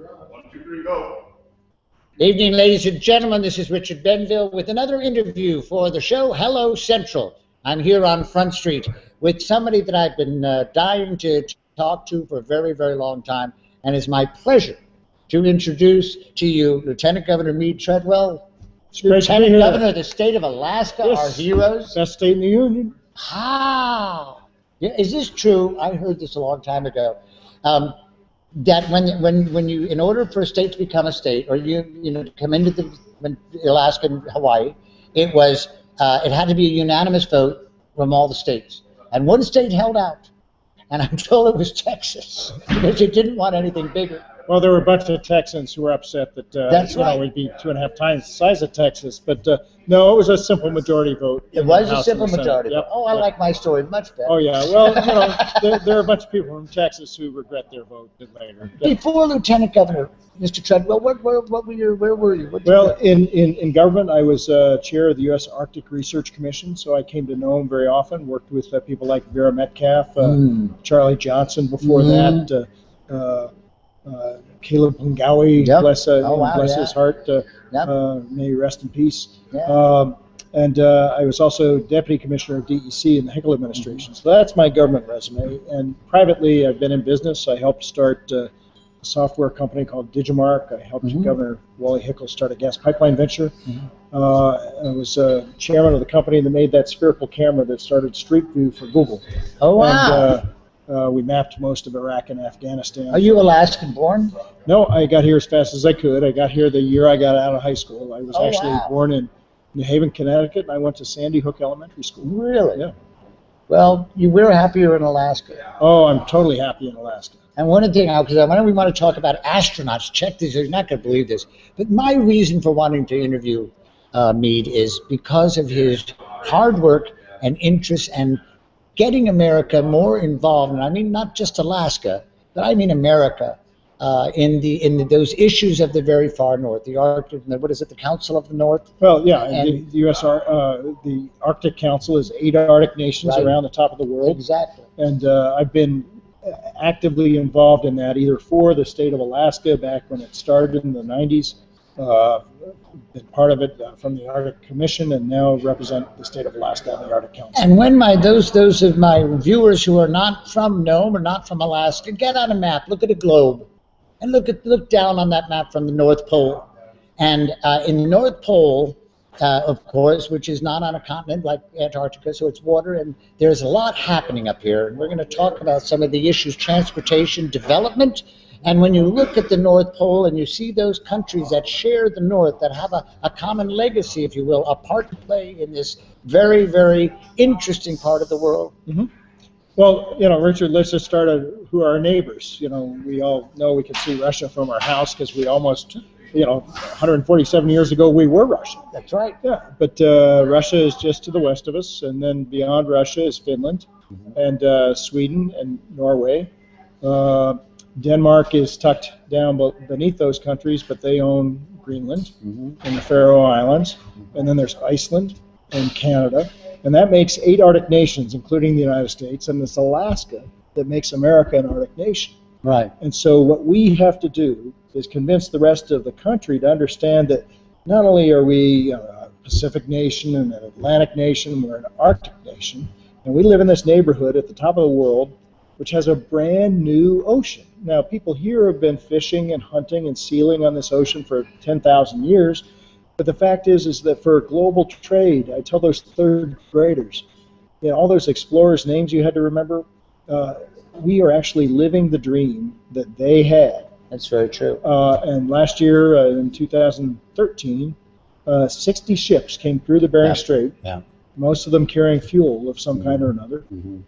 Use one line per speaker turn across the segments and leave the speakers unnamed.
One, two, three, go.
Evening, ladies and gentlemen. This is Richard Benville with another interview for the show Hello Central. I'm here on Front Street with somebody that I've been dying to talk to for a very, very long time, and it's my pleasure to introduce to you Lieutenant Governor Mead Treadwell, Lieutenant Governor of the state of Alaska, yes, our heroes.
Best state in the union.
How? Yeah, is this true? I heard this a long time ago. That when you, in order for a state to become a state, or you know, to come into Alaska and Hawaii, it had to be a unanimous vote from all the states, and one state held out, and I'm told it was Texas because it didn't want anything bigger.
Well, there were a bunch of Texans who were upset that
That's right.
We'd be 2.5 times the size of Texas, but no, it was a simple majority vote.
It was a simple majority.
Yep.
Oh, I like my story much better.
Oh yeah, well, you know, there are a bunch of people from Texas who regret their vote later.
Before Lieutenant Governor, Mr. Treadwell, where were you?
Well, in government, I was chair of the U.S. Arctic Research Commission, so I came to know him very often. Worked with people like Vera Metcalf, Charlie Johnson. Before that. Caleb Pungawi,
yep.
bless
yeah.
his heart,
yep.
May he rest in peace.
Yeah.
And I was also Deputy Commissioner of DEC in the Hickel administration. So that's my government resume. And privately, I've been in business. I helped start a software company called Digimarc. I helped Governor Wally Hickel start a gas pipeline venture. I was chairman of the company that made that spherical camera that started Street View for Google.
Oh, wow.
And, we mapped most of Iraq and Afghanistan.
Are you Alaskan born?
No, I got here as fast as I could. I got here the year I got out of high school. I was actually born in New Haven, Connecticut, and I went to Sandy Hook Elementary School.
Really?
Yeah.
Well, you were happier in Alaska.
Oh, I'm totally happy in Alaska.
And one thing, because when we want to talk about astronauts, check this, you're not going to believe this, but my reason for wanting to interview Mead is because of his hard work and interest and getting America more involved, and I mean not just Alaska, but I mean America, in those issues of the very far north, the Arctic, what is it, the Council of the North?
Well, yeah, and the the Arctic Council is 8 Arctic nations around the top of the world.
Exactly.
And I've been actively involved in that, either for the state of Alaska back when it started in the 90s, been part of it from the Arctic Commission, and now represent the state of Alaska on the Arctic Council.
And when those of my viewers who are not from Nome or not from Alaska, get on a map, look at a globe, and look down on that map from the North Pole. And in the North Pole, of course, which is not on a continent like Antarctica, so it's water, and there's a lot happening up here. And we're going to talk about some of the issues: transportation, development. And when you look at the North Pole and you see those countries that share the North, that have a common legacy, if you will, a part to play in this very, very interesting part of the world.
Well, you know, Richard, let's just start who are our neighbors. You know, we all know we can see Russia from our house because we almost, 147 years ago we were Russia.
That's right.
Yeah, but Russia is just to the west of us, and then beyond Russia is Finland, and Sweden and Norway. Denmark is tucked down beneath those countries, but they own Greenland and the Faroe Islands. And then there's Iceland and Canada. And that makes 8 Arctic nations, including the United States. And it's Alaska that makes America an Arctic nation.
Right.
And so what we have to do is convince the rest of the country to understand that not only are we a Pacific nation and an Atlantic nation, we're an Arctic nation. And we live in this neighborhood at the top of the world, which has a brand new ocean. Now, people here have been fishing and hunting and sealing on this ocean for 10,000 years, but the fact is that for global trade, I tell those third graders, all those explorers' names you had to remember, we are actually living the dream that they had.
That's very true.
And last year, in 2013, 60 ships came through the Bering Strait.
Yeah.
Most of them carrying fuel of some kind or another.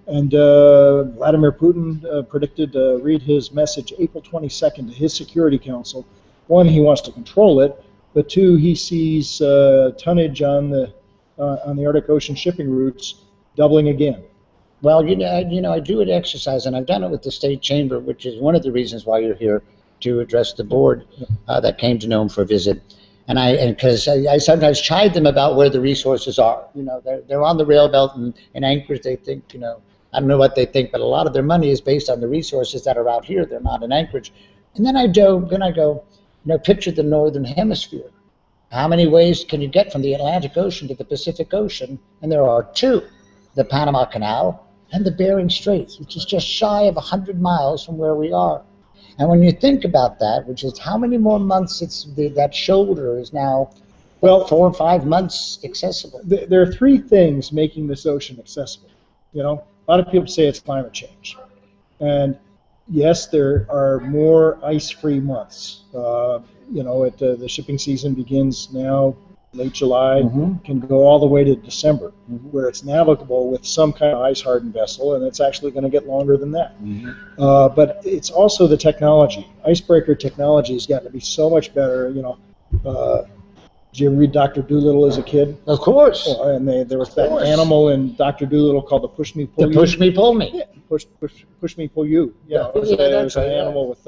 And Vladimir Putin predicted, read his message April 22nd to his Security Council. 1, he wants to control it, but 2, he sees tonnage on the Arctic Ocean shipping routes doubling again.
Well, I do an exercise, and I've done it with the State Chamber, which is one of the reasons why you're here to address the board that came to Nome for a visit. And because I sometimes chide them about where the resources are. They're on the rail belt, and in Anchorage they think, I don't know what they think, but a lot of their money is based on the resources that are out here. They're not in Anchorage. And then I go, picture the northern hemisphere. How many ways can you get from the Atlantic Ocean to the Pacific Ocean? And there are two, the Panama Canal and the Bering Straits, which is just shy of 100 miles from where we are. And when you think about that, which is how many more months that shoulder is now, well, 4 or 5 months accessible.
There are three things making this ocean accessible. A lot of people say it's climate change. And yes, there are more ice-free months. The shipping season begins now, late July, can go all the way to December, where it's navigable with some kind of ice-hardened vessel, and it's actually going to get longer than that. But it's also the technology. Icebreaker technology has gotten to be so much better. Did you ever read Dr. Dolittle as a kid?
Of course.
And there was that animal in Dr. Dolittle called the push me pull you.
Push me pull me.
Yeah, push me pull you. It was an animal with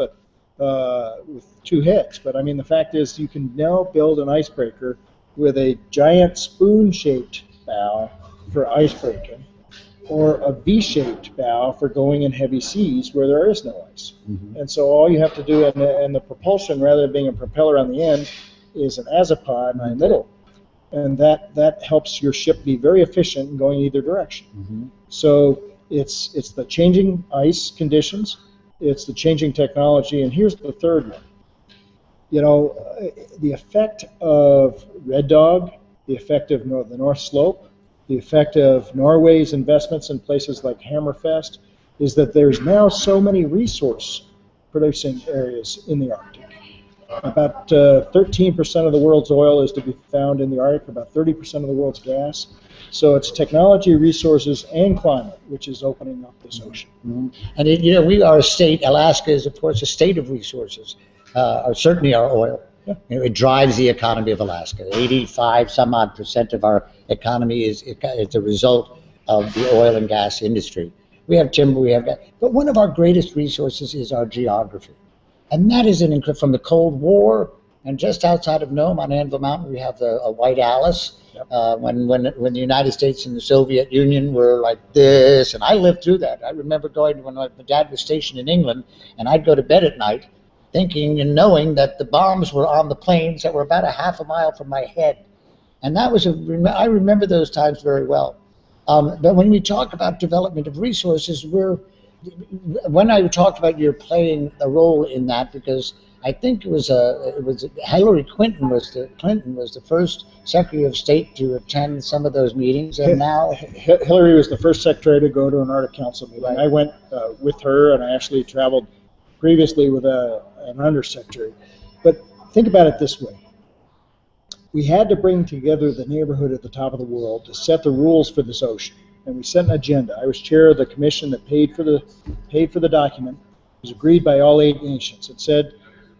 two heads. But I mean, the fact is, you can now build an icebreaker with a giant spoon-shaped bow for icebreaking, or a V-shaped bow for going in heavy seas where there is no ice. And so all you have to do, and the propulsion, rather than being a propeller on the end, is an azopod in the middle, and that helps your ship be very efficient in going either direction. So it's the changing ice conditions, it's the changing technology, and here's the third one. The effect of Red Dog, the effect of the North Slope, the effect of Norway's investments in places like Hammerfest, is that there's now so many resource producing areas in the Arctic. About 13% of the world's oil is to be found in the Arctic, about 30% of the world's gas. So it's technology, resources, and climate, which is opening up this ocean.
And we are a state. Alaska is, of course, a state of resources, certainly our oil. Yeah. It drives the economy of Alaska. 85 some odd % of our economy is a result of the oil and gas industry. We have timber, we have gas, but one of our greatest resources is our geography. And that is from the Cold War, and just outside of Nome on Anvil Mountain, we have a White Alice. Yep. When the United States and the Soviet Union were like this, and I lived through that. I remember going when my dad was stationed in England, and I'd go to bed at night thinking and knowing that the bombs were on the planes that were about a half a mile from my head. And that was I remember those times very well. But when we talk about development of resources, when I talked about your playing a role in that, because I think it was Hillary Clinton was the first Secretary of State to attend some of those meetings, and now
Hillary was the first secretary to go to an Arctic Council meeting. Right. I went with her, and I actually traveled previously with an undersecretary. But think about it this way: we had to bring together the neighborhood at the top of the world to set the rules for this ocean. And we set an agenda. I was chair of the commission that paid for the document. It was agreed by all 8 nations. It said,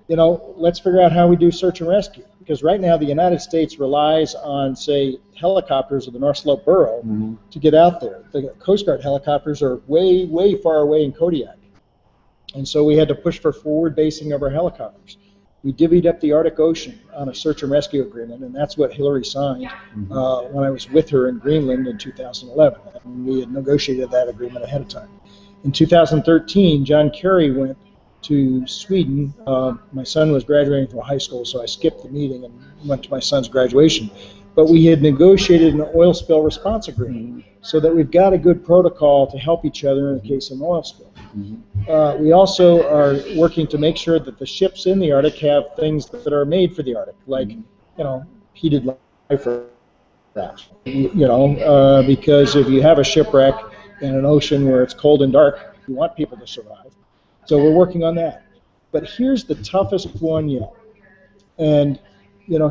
let's figure out how we do search and rescue. Because right now the United States relies on, say, helicopters of the North Slope Borough to get out there. The Coast Guard helicopters are way, way far away in Kodiak. And so we had to push for forward basing of our helicopters. We divvied up the Arctic Ocean on a search and rescue agreement, and that's what Hillary signed when I was with her in Greenland in 2011. And we had negotiated that agreement ahead of time. In 2013, John Kerry went to Sweden. My son was graduating from high school, so I skipped the meeting and went to my son's graduation. But we had negotiated an oil spill response agreement so that we've got a good protocol to help each other in the case of an oil spill. We also are working to make sure that the ships in the Arctic have things that are made for the Arctic, like heated life rafts. Because if you have a shipwreck in an ocean where it's cold and dark, you want people to survive. So we're working on that. But here's the toughest one yet. And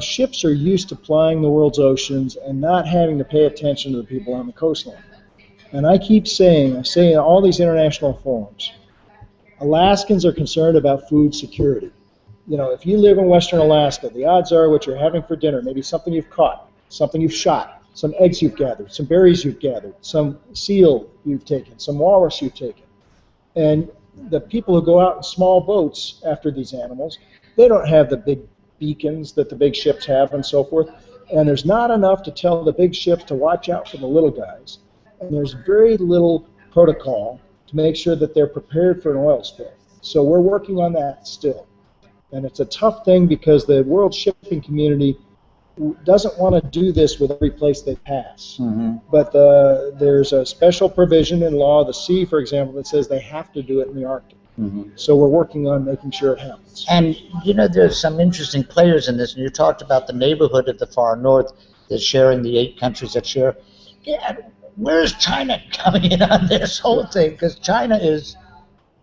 ships are used to plying the world's oceans and not having to pay attention to the people on the coastline. And I keep saying, I say in all these international forums, Alaskans are concerned about food security. If you live in Western Alaska, the odds are what you're having for dinner, maybe something you've caught, something you've shot, some eggs you've gathered, some berries you've gathered, some seal you've taken, some walrus you've taken. And the people who go out in small boats after these animals, they don't have the big beacons that the big ships have and so forth. And there's not enough to tell the big ships to watch out for the little guys. And there's very little protocol to make sure that they're prepared for an oil spill. So we're working on that still. And it's a tough thing because the world shipping community doesn't want to do this with every place they pass. But there's a special provision in law of the sea, for example, that says they have to do it in the Arctic. So we're working on making sure it happens.
And, you know, there's some interesting players in this, and you talked about the neighborhood of the far north that's sharing the 8 countries that share. Yeah, where's China coming in on this whole thing? Because China is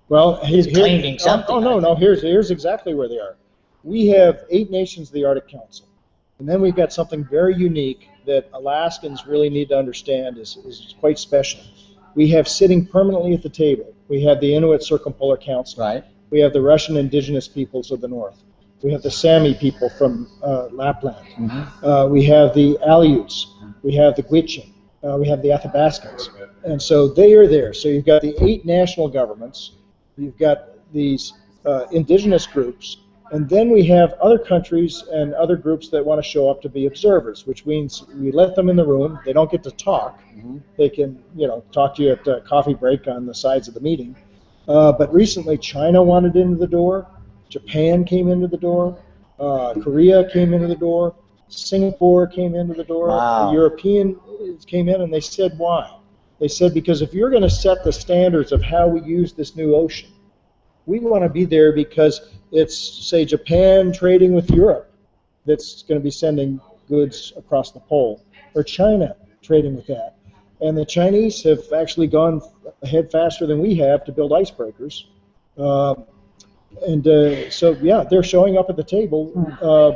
claiming something.
No. Here's exactly where they are. We have 8 nations of the Arctic Council. And then we've got something very unique that Alaskans really need to understand is quite special. We have sitting permanently at the table. We have the Inuit Circumpolar Council.
Right.
We have the Russian indigenous peoples of the north. We have the Sami people from Lapland. We have the Aleuts. We have the Gwich'in. We have the Athabascans. And so they are there. So you've got the 8 national governments. You've got these indigenous groups. And then we have other countries and other groups that want to show up to be observers, which means we let them in the room. They don't get to talk. They can, talk to you at a coffee break on the sides of the meeting. But recently, China wanted into the door. Japan came into the door. Korea came into the door. Singapore came into the door.
Wow.
The Europeans came in, and they said, why? They said, because if you're going to set the standards of how we use this new ocean, we want to be there because it's, say, Japan trading with Europe that's going to be sending goods across the pole, or China trading with that. And the Chinese have actually gone ahead faster than we have to build icebreakers. So, yeah, they're showing up at the table,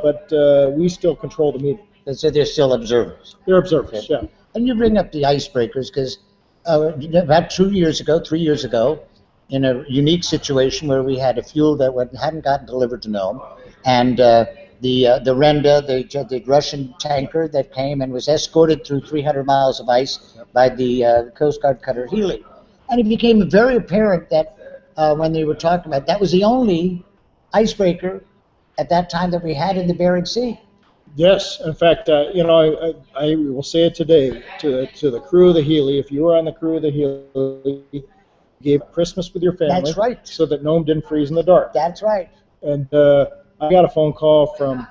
but we still control the meeting.
So they're still observers.
They're observers, yeah.
And you bring up the icebreakers because about 3 years ago, in a unique situation where we had a fuel that hadn't gotten delivered to Nome, and the Renda, the Russian tanker that came and was escorted through 300 miles of ice by the Coast Guard cutter Healy. And it became very apparent that when they were talking about that was the only icebreaker at that time that we had in the Bering Sea.
Yes, in fact, I will say it today to the crew of the Healy. If you were on the crew of the Healy, gave Christmas with your family.
That's right.
So that Nome didn't freeze in the dark.
That's right.
And I got a phone call from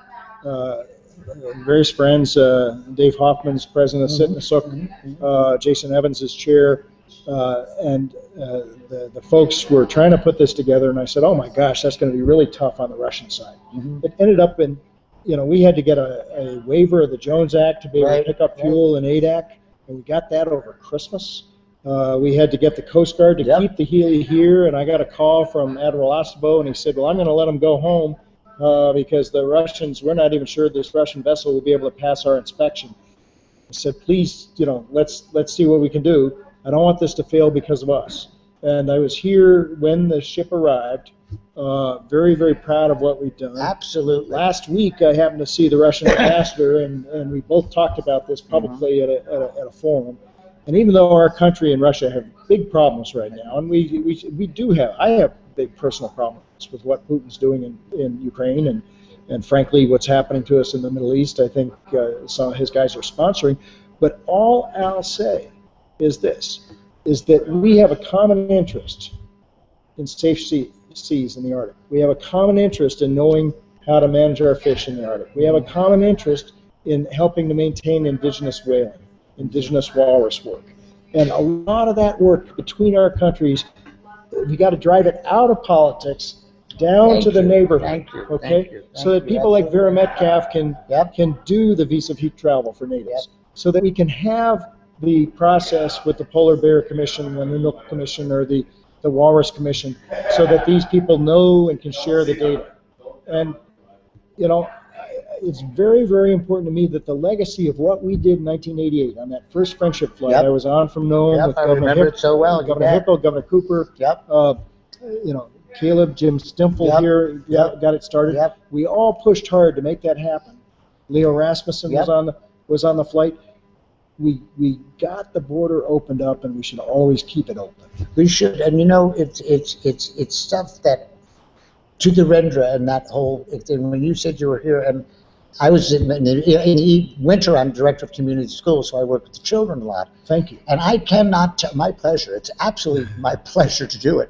various friends. Dave Hoffman's president of Sitnasuk, Jason Evans is chair, and the folks were trying to put this together. And I said, oh my gosh, that's going to be really tough on the Russian side. It ended up in, we had to get a waiver of the Jones Act to be able to pick up fuel in ADAC, and we got that over Christmas. We had to get the Coast Guard to keep the Healy here, and I got a call from Admiral Ostabo, and he said, well, I'm going to let them go home because the Russians, we're not even sure this Russian vessel will be able to pass our inspection. I said, please, let's see what we can do. I don't want this to fail because of us. And I was here when the ship arrived, very, very proud of what we've done.
Absolutely.
Last week, I happened to see the Russian ambassador, and we both talked about this publicly at a forum. And even though our country and Russia have big problems right now, and I have big personal problems with what Putin's doing in Ukraine, and frankly, what's happening to us in the Middle East, I think some of his guys are sponsoring. But all I'll say is this, is that we have a common interest in safe seas in the Arctic. We have a common interest in knowing how to manage our fish in the Arctic. We have a common interest in helping to maintain indigenous whaling, indigenous walrus work. And a lot of that work between our countries, we got to drive it out of politics down to the neighborhood. Okay? So that people like Vera Metcalf can do the visa free travel for natives. So that we can have the process with the Polar Bear Commission, the Nunuk Commission, or the Walrus Commission, so that these people know and can share the data. And, it's very, very important to me that the legacy of what we did in 1988 on that first friendship flight, I was on from Nome with Governor Hippo, Governor Cooper, Caleb, Jim Stimple here got it started. We all pushed hard to make that happen. Leo Rasmussen was on the flight. We got the border opened up, and we should always keep it open.
We should, and it's stuff that to the Rendra and that whole. And when you said you were here, and I was in the winter, I'm director of community schools, so I work with the children a lot.
Thank you.
And I cannot tell, my pleasure. It's absolutely my pleasure to do it.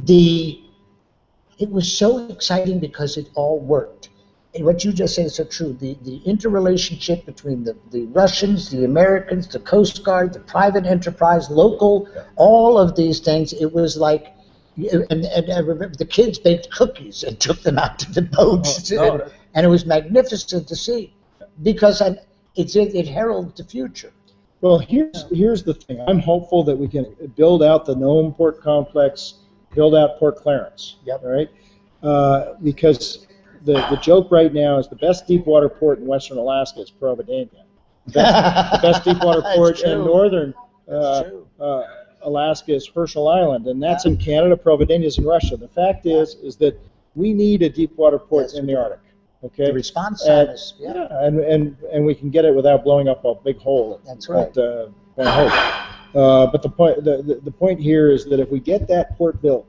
it was so exciting because it all worked. And what you just said is so true. The interrelationship between the Russians, the Americans, the Coast Guard, the private enterprise, local, all of these things, it was like, and I remember the kids baked cookies and took them out to the boats, and it was magnificent to see, because it heralds the future.
Well, here's the thing. I'm hopeful that we can build out the Nome Port Complex, build out Port Clarence.
Yep.
All right, because the joke right now is the best deep water port in western Alaska is Providence. The best deep water port in northern Alaska is Herschel Island, and that's in Canada. Providence is in Russia. The fact is that we need a deep water port in the Arctic. Okay.
The response time is
and we can get it without blowing up a big hole.
That's right.
Point Hope. But the point here is that if we get that port built,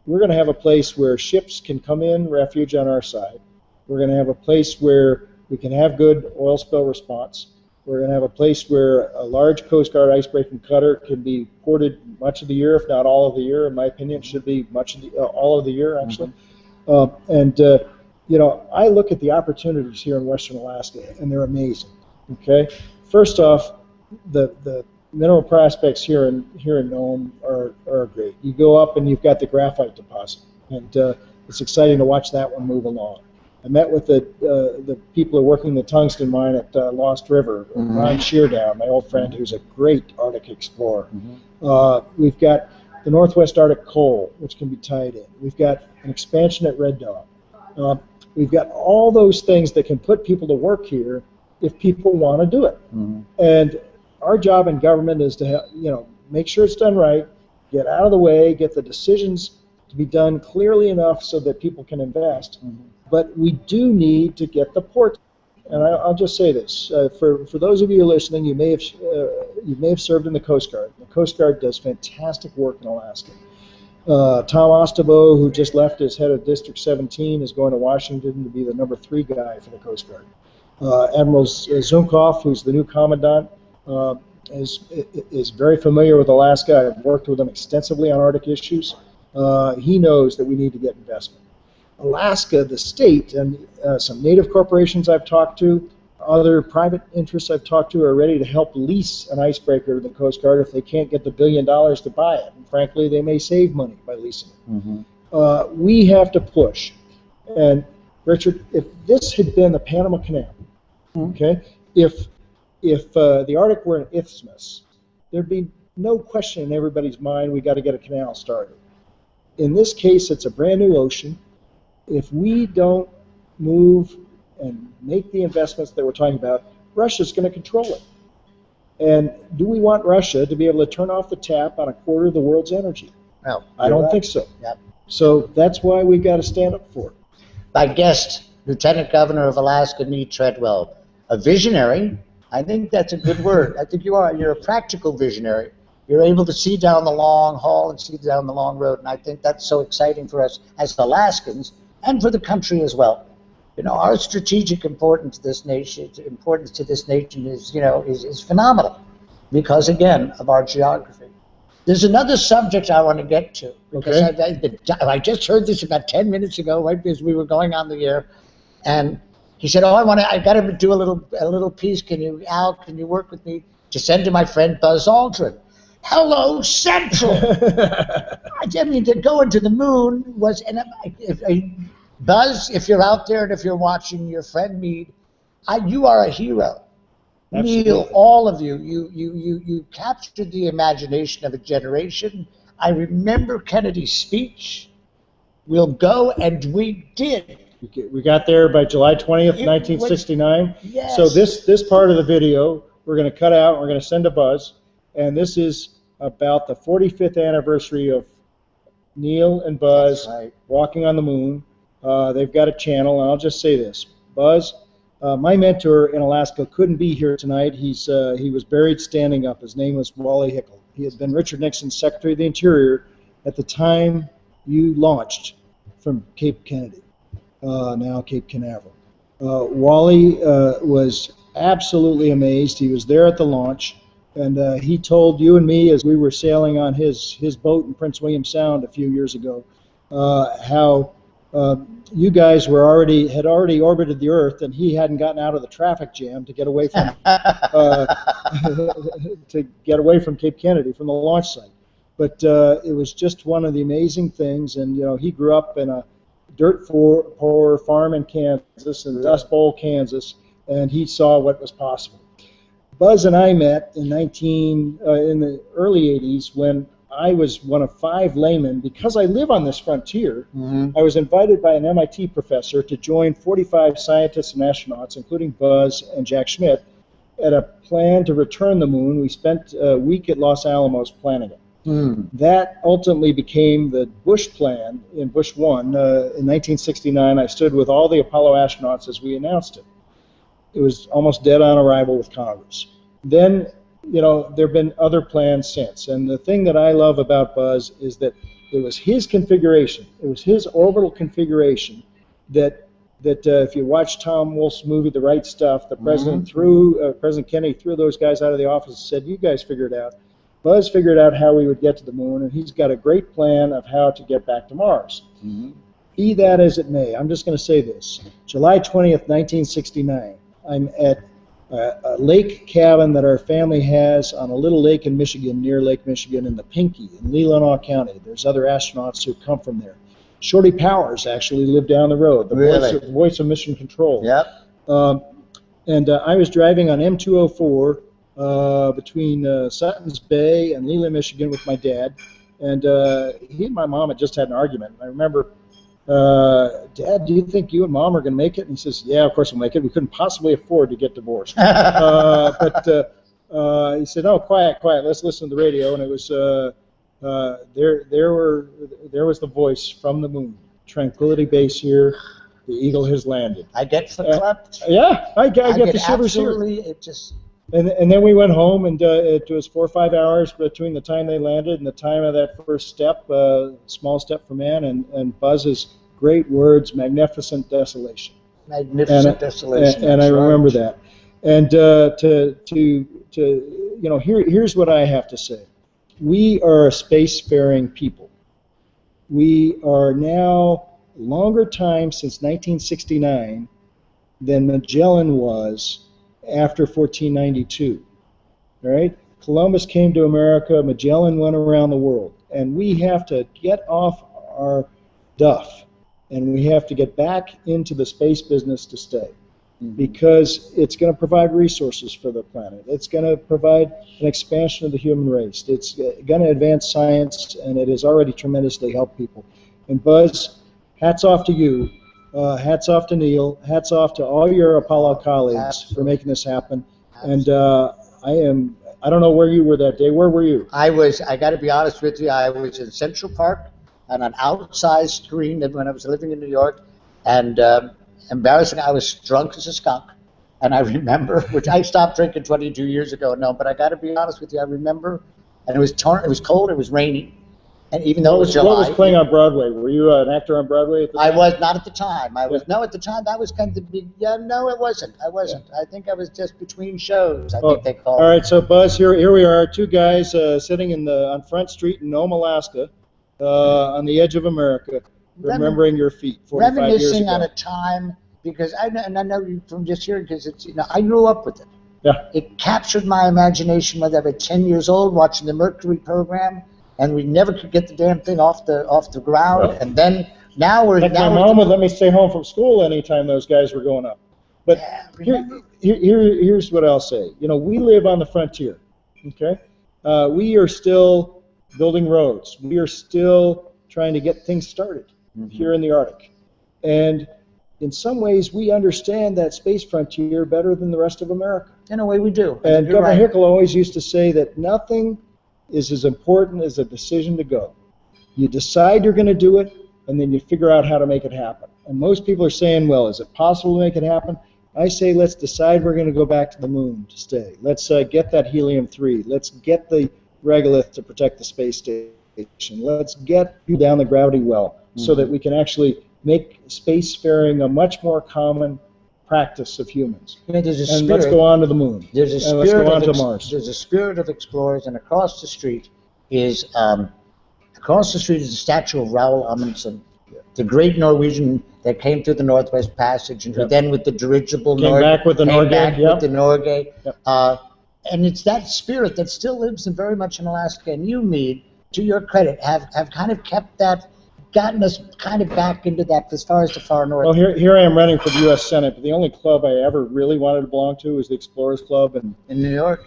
we're going to have a place where ships can come in, refuge on our side. We're going to have a place where we can have good oil spill response. We're going to have a place where a large Coast Guard icebreaking cutter can be ported much of the year, if not all of the year. In my opinion, it should be all of the year, actually. I look at the opportunities here in western Alaska, and they're amazing. Okay, first off, the mineral prospects here in Nome are great. You go up and you've got the graphite deposit, and it's exciting to watch that one move along. I met with the people who are working the tungsten mine at Lost River, Ron Sheardown, my old friend, who's a great Arctic explorer. We've got the Northwest Arctic coal, which can be tied in. We've got an expansion at Red Dog. We've got all those things that can put people to work here if people want to do it. And our job in government is to make sure it's done right, get out of the way, get the decisions to be done clearly enough so that people can invest. But we do need to get the port. And I'll just say this: for those of you listening, you may have served in the Coast Guard. The Coast Guard does fantastic work in Alaska. Tom Ostabo, who just left as head of District 17, is going to Washington to be the number 3 guy for the Coast Guard. Admiral Zunkoff, who's the new commandant, is very familiar with Alaska. I've worked with him extensively on Arctic issues. He knows that we need to get investment. Alaska, the state, and some native corporations I've talked to, other private interests I've talked to, are ready to help lease an icebreaker to the Coast Guard if they can't get the $1 billion to buy it. And frankly, they may save money by leasing it. We have to push. And Richard, if this had been the Panama Canal, okay, if the Arctic were an isthmus, there'd be no question in everybody's mind we got to get a canal started. In this case, it's a brand new ocean. If we don't move and make the investments that we're talking about, Russia's going to control it. And do we want Russia to be able to turn off the tap on a quarter of the world's energy?
No,
I don't think so.
Yep.
So that's why we've got to stand up for it.
My guest, Lieutenant Governor of Alaska, Mead Treadwell, a visionary. I think that's a good word. I think you are. You're a practical visionary. You're able to see down the long haul and see down the long road, and I think that's so exciting for us as Alaskans and for the country as well. Our strategic importance to this nation, is phenomenal because, again, of our geography. There's another subject I want to get to because I just heard this about 10 minutes ago, right as we were going on the air, and he said, I got to do a little piece. Can you work with me to send to my friend Buzz Aldrin? Hello, Central. I mean, to go into the moon was, Buzz, if you're out there and if you're watching, your friend Mead, you are a hero.
Absolutely.
Neil, all of you, you captured the imagination of a generation. I remember Kennedy's speech. We'll go, and we did.
We got there by July 20th, 1969.
Yes.
So this part of the video we're going to cut out and we're going to send to Buzz. And this is about the 45th anniversary of Neil and Buzz walking on the moon. They've got a channel, and I'll just say this. Buzz, my mentor in Alaska, couldn't be here tonight. He was buried standing up. His name was Wally Hickel. He had been Richard Nixon's Secretary of the Interior at the time you launched from Cape Kennedy, now Cape Canaveral. Wally was absolutely amazed. He was there at the launch, And he told you and me as we were sailing on his boat in Prince William Sound a few years ago how you guys had already orbited the Earth, and he hadn't gotten out of the traffic jam to get away from Cape Kennedy, from the launch site. But it was just one of the amazing things, and he grew up in a dirt-poor farm in Kansas, in Dust Bowl, Kansas, and he saw what was possible. Buzz and I met in the early 80s when I was one of 5 laymen. Because I live on this frontier, I was invited by an MIT professor to join 45 scientists and astronauts, including Buzz and Jack Schmitt, at a plan to return the moon. We spent a week at Los Alamos planning it. That ultimately became the Bush plan in Bush 1. In 1969, I stood with all the Apollo astronauts as we announced it. It was almost dead on arrival with Congress. Then, there have been other plans since. And the thing that I love about Buzz is that it was his configuration, it was his orbital configuration that if you watch Tom Wolfe's movie, The Right Stuff, the president President Kennedy threw those guys out of the office and said, "You guys figure it out." Buzz figured out how we would get to the moon, and he's got a great plan of how to get back to Mars. Be that as it may, I'm just going to say this. July 20th, 1969, I'm at a lake cabin that our family has on a little lake in Michigan, near Lake Michigan, in the Pinky, in Leelanau County. There's other astronauts who come from there. Shorty Powers actually lived down the road, the voice of Mission Control. And I was driving on M204 between Sutton's Bay and Leland, Michigan with my dad, and he and my mom had just had an argument. I remember, "Dad, do you think you and Mom are going to make it?" And he says, "Yeah, of course we'll make it. We couldn't possibly afford to get divorced." But he said, "Oh, quiet, let's listen to the radio." And it was there was the voice from the moon. "Tranquility Base here. The Eagle has landed."
I get clapped.
Yeah, I get the shivers here.
It just.
And then we went home, and it was 4 or 5 hours between the time they landed and the time of that first step, small step for man, and Buzz's great words, "magnificent desolation."
Magnificent desolation.
And I remember that. And here's what I have to say. We are a spacefaring people. We are now longer time since 1969 than Magellan was after 1492, all right? Columbus came to America, Magellan went around the world, and we have to get off our duff, and we have to get back into the space business to stay, because it's going to provide resources for the planet. It's going to provide an expansion of the human race. It's going to advance science, and it has already tremendously helped people. And Buzz, hats off to you. Hats off to Neil. Hats off to all your Apollo colleagues for making this happen. And I don't know where you were that day. Where were you?
I got to be honest with you, I was in Central Park on an outside screen when I was living in New York. And embarrassing, I was drunk as a skunk. And I remember, which I stopped drinking 22 years ago, but I got to be honest with you, I remember, and it was cold, it was raining. And even though it was July.
What was playing on Broadway? Were you an actor on Broadway at the time?
I was not at the time. No, at the time that was kind of big. Yeah, no, it wasn't. I wasn't. Yeah. I think I was just between shows. I think they called.
All right, so Buzz, here we are, 2 guys sitting on Front Street in Nome, Alaska, on the edge of America, remembering your feat 45 years ago.
Reminiscing on a time, because I know you from just hearing, because it's I grew up with it.
Yeah.
It captured my imagination when I was 10 years old watching the Mercury program. And we never could get the damn thing off the ground. Right. And then now we're.
Like my mom would let me stay home from school anytime those guys were going up. But here's what I'll say. We live on the frontier. Okay, we are still building roads. We are still trying to get things started here in the Arctic. And in some ways, we understand that space frontier better than the rest of America.
In a way, we do.
And Governor Hickel always used to say that nothing is as important as a decision to go. You decide you're going to do it, and then you figure out how to make it happen. And most people are saying, well, is it possible to make it happen? I say, let's decide we're going to go back to the moon to stay. Let's get that helium-3. Let's get the regolith to protect the space station. Let's get people down the gravity well so that we can actually make spacefaring a much more common practice of humans.
You know, there's a
And
spirit.
let's go on to the moon.
There's a
And
spirit
let's go on
of
to Mars.
There's a spirit of explorers, and across the street is the statue of Raoul Amundsen, the great Norwegian that came through the Northwest Passage, and who then with the dirigible
Came back with the Norgay.
with the Norgay.
Yep.
And it's that spirit that still lives in very much in Alaska. And you, Mead, to your credit, have kind of kept that, gotten us kind of back into that as far as the far north.
Well, here I am running for the U.S. Senate, but the only club I ever really wanted to belong to was the Explorers Club. And
in New York?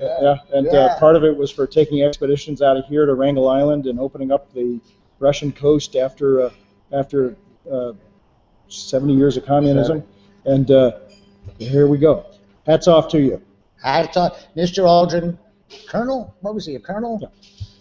Part of it was for taking expeditions out of here to Wrangel Island and opening up the Russian coast after 70 years of communism. And here we go. Hats off to you.
Hats off. Mr. Aldrin, Colonel, what was he, a colonel?
Yeah.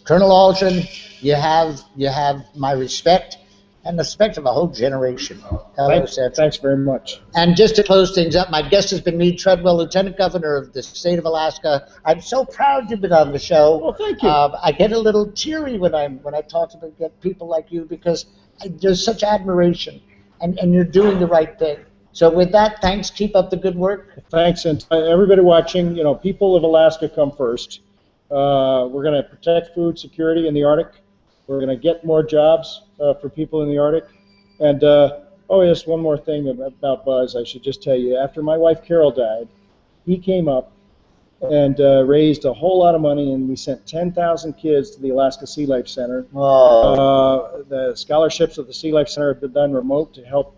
Colonel Aldrin, you have my respect and the respect of a whole generation. Hello, sir.
Thanks very much.
And just to close things up, my guest has been Mead Treadwell, Lieutenant Governor of the state of Alaska. I'm so proud you've been on the show.
Well, thank you.
I get a little teary when I talk to people like you, because there's such admiration, and you're doing the right thing. So with that, thanks. Keep up the good work.
Thanks, and everybody watching. You know, people of Alaska come first. We're going to protect food security in the Arctic. We're going to get more jobs for people in the Arctic. And, yes, one more thing about Buzz I should just tell you. After my wife Carol died, he came up and raised a whole lot of money, and we sent 10,000 kids to the Alaska Sea Life Center.
Oh.
The scholarships of the Sea Life Center have been done remote to help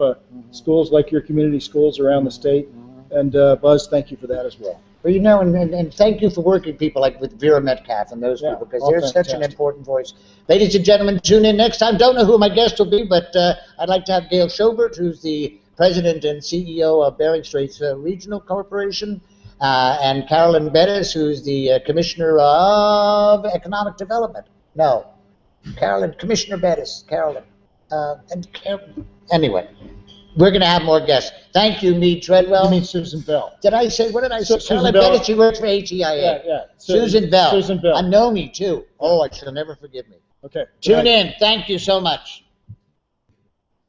schools like your community schools around the state. And, Buzz, thank you for that as well.
Well, you know, and thank you for working people like with Vera Metcalf and those people, because they're such an important voice. Ladies and gentlemen, tune in next time. Don't know who my guest will be, but I'd like to have Gail Schobert, who's the president and CEO of Bering Straits Regional Corporation, and Carolyn Bettis, who's the commissioner of economic development. No, Commissioner Bettis, Carolyn. Anyway. We're going to have more guests. Thank you, Mead Treadwell.
You mean Susan Bell.
Did I say, what did I say?
Susan
Bell. Bettis, she works for ATIA.
Yeah.
Susan Bell.
Susan Bell.
I know me, too. Oh, she'll never forgive me.
Okay.
Tune in. Thank you so much.